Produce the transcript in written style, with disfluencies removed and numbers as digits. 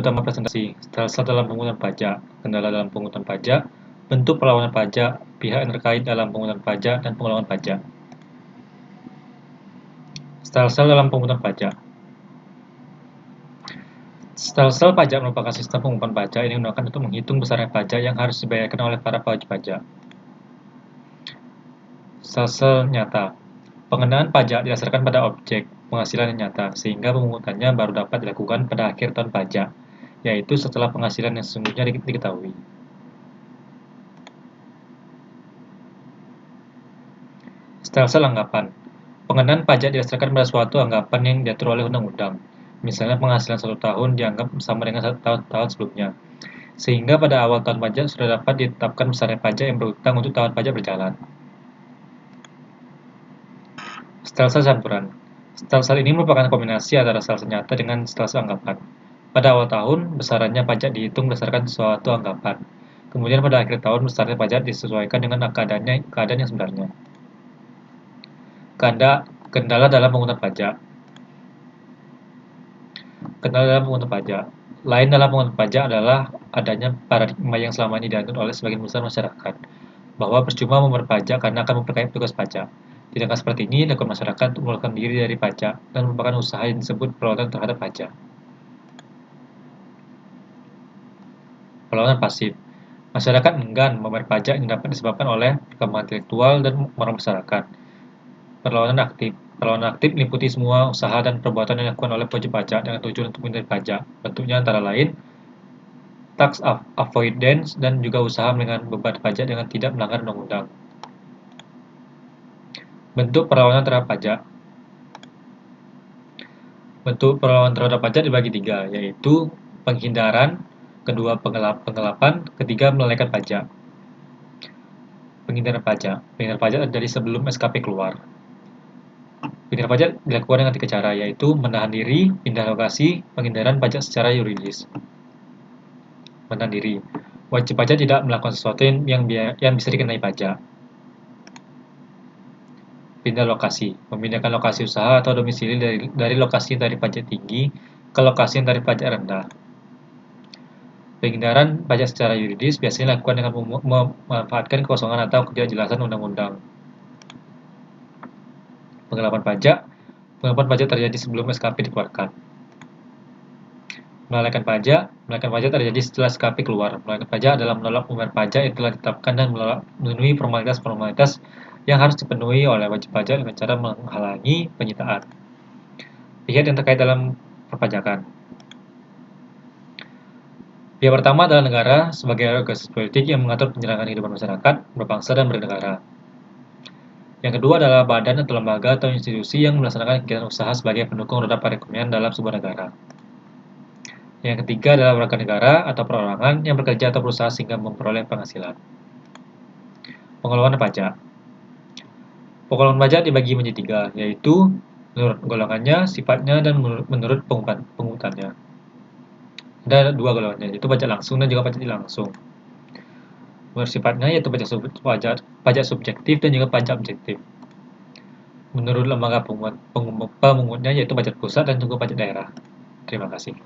Utama presentasi, stelsel dalam pungutan pajak, kendala dalam pungutan pajak, bentuk perlawanan pajak, pihak yang terkait dalam pungutan pajak, dan pengelolaan pajak. Stelsel dalam pungutan pajak. Stelsel pajak merupakan sistem pengumpulan pajak yang digunakan untuk menghitung besarnya pajak yang harus dibayarkan oleh para wajib pajak. Stelsel nyata. Pengenaan pajak didasarkan pada objek penghasilan yang nyata, sehingga pemungutannya baru dapat dilakukan pada akhir tahun pajak, yaitu setelah penghasilan yang sesungguhnya diketahui. Stelsel anggapan. Pengenaan pajak didasarkan pada suatu anggapan yang diatur oleh undang-undang. Misalnya penghasilan 1 tahun dianggap sama dengan 1 tahun sebelumnya, sehingga pada awal tahun pajak sudah dapat ditetapkan besarnya pajak yang berhutang untuk tahun pajak berjalan. Stelsel campuran. Stelsel ini merupakan kombinasi antara stelsel nyata dengan stelsel anggapan. Pada awal tahun, besarannya pajak dihitung berdasarkan suatu anggapan. Kemudian pada akhir tahun, besarnya pajak disesuaikan dengan keadaan yang sebenarnya. Kendala dalam pengurusan pajak. Kendala dalam pengurusan pajak. Lain dalam pengurusan pajak adalah adanya paradigma yang selama ini dianut oleh sebagian besar masyarakat, bahwa percuma membayar pajak karena akan memperkaya petugas pajak. Tindakan seperti ini dilakukan masyarakat untuk mengeluarkan diri dari pajak dan merupakan usaha yang disebut perlawanan terhadap pajak. Perlawanan pasif. Masyarakat enggan membayar pajak yang dapat disebabkan oleh perkembangan intelektual dan moral masyarakat. Perlawanan aktif. Perlawanan aktif meliputi semua usaha dan perbuatan yang dilakukan oleh wajib pajak dengan tujuan untuk menghindari pajak. Bentuknya antara lain tax avoidance dan juga usaha meringankan beban pajak dengan tidak melanggar undang-undang. Bentuk perlawanan terhadap pajak. Bentuk perlawanan terhadap pajak dibagi 3, yaitu penghindaran, kedua penggelapan, ketiga melalaikan pajak. Penghindaran pajak. Penghindaran pajak terjadi sebelum SKP keluar. Penghindaran pajak dilakukan dengan 3 cara, yaitu menahan diri, pindah lokasi, penghindaran pajak secara yuridis. Menahan diri. Wajib pajak tidak melakukan sesuatu yang bisa dikenai pajak. Pindah lokasi. Memindahkan lokasi usaha atau domisili dari lokasi yang tarif pajak tinggi ke lokasi yang tarif pajak rendah. Penghindaran pajak secara yuridis biasanya dilakukan dengan memanfaatkan kekosongan atau ketidakjelasan undang-undang. Penggelapan pajak terjadi sebelum SKP dikeluarkan. Melalaikan pajak terjadi setelah SKP keluar. Melalaikan pajak adalah menolak membayar pajak yang telah ditetapkan dan memenuhi formalitas-formalitas yang harus dipenuhi oleh wajib pajak dengan cara menghalangi penyitaan. Pihak yang terkait dalam perpajakan. Pihak pertama adalah negara sebagai organisasi politik yang mengatur penyelenggaraan kehidupan masyarakat, berbangsa, dan bernegara. Yang kedua adalah badan atau lembaga atau institusi yang melaksanakan kegiatan usaha sebagai pendukung roda perekonomian dalam sebuah negara. Yang ketiga adalah warga negara atau perorangan yang bekerja atau berusaha sehingga memperoleh penghasilan. Pengelolaan pajak. Pengelolaan pajak dibagi menjadi 3, yaitu menurut golongannya, sifatnya, dan menurut pungutannya. Ada 2 golongannya, yaitu pajak langsung dan juga pajak tidak langsung. Menurut sifatnya yaitu pajak subjektif dan juga pajak objektif. Menurut lembaga pemungutnya yaitu pajak pusat dan juga pajak daerah. Terima kasih.